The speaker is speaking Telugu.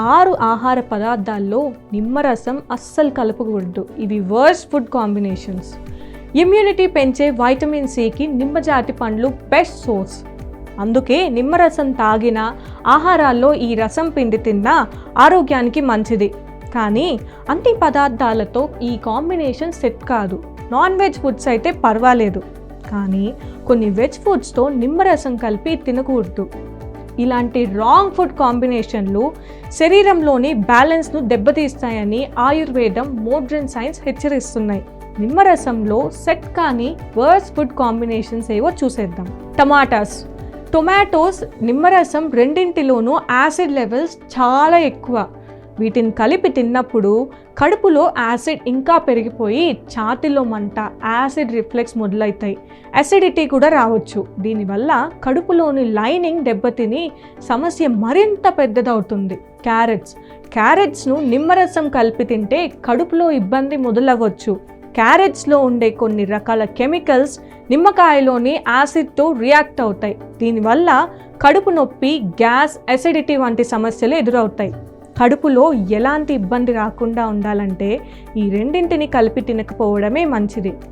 6 ఆహార పదార్థాల్లో నిమ్మరసం అస్సలు కలపకూడదు. ఇవి వర్స్ట్ ఫుడ్ కాంబినేషన్స్. ఇమ్యూనిటీ పెంచే వైటమిన్ సికి నిమ్మజాతి పండ్లు బెస్ట్ సోర్స్. అందుకే నిమ్మరసం తాగిన ఆహారాల్లో ఈ రసం పిండి తిన్నా ఆరోగ్యానికి మంచిది. కానీ అన్ని పదార్థాలతో ఈ కాంబినేషన్ సెట్ కాదు. నాన్ వెజ్ ఫుడ్స్ అయితే పర్వాలేదు, కానీ కొన్ని వెజ్ ఫుడ్స్తో నిమ్మరసం కలిపి తినకూడదు. ఇలాంటి రాంగ్ ఫుడ్ కాంబినేషన్లు శరీరంలోని బ్యాలెన్స్ను దెబ్బతీస్తాయని ఆయుర్వేదం, మోడ్రన్ సైన్స్ హెచ్చరిస్తున్నాయి. నిమ్మరసంలో సెట్ కాని వర్స్ట్ ఫుడ్ కాంబినేషన్స్ ఏవో చూసేద్దాం. టొమాటోస్, నిమ్మరసం రెండింటిలోనూ యాసిడ్ లెవెల్స్ చాలా ఎక్కువ. వీటిని కలిపి తిన్నప్పుడు కడుపులో యాసిడ్ ఇంకా పెరిగిపోయి ఛాతీలో మంట, యాసిడ్ రిఫ్లెక్స్ మొదలవుతాయి. అసిడిటీ కూడా రావచ్చు. దీనివల్ల కడుపులోని లైనింగ్ దెబ్బతిని సమస్య మరింత పెద్దదవుతుంది. క్యారెట్స్ను నిమ్మరసం కలిపి తింటే కడుపులో ఇబ్బంది మొదలవ్వచ్చు. క్యారెట్స్లో ఉండే కొన్ని రకాల కెమికల్స్ నిమ్మకాయలోని యాసిడ్తో రియాక్ట్ అవుతాయి. దీనివల్ల కడుపు నొప్పి, గ్యాస్, అసిడిటీ వంటి సమస్యలు ఎదురవుతాయి. కడుపులో ఎలాంటి ఇబ్బంది రాకుండా ఉండాలంటే ఈ రెండింటిని కలిపి తినకపోవడమే మంచిది.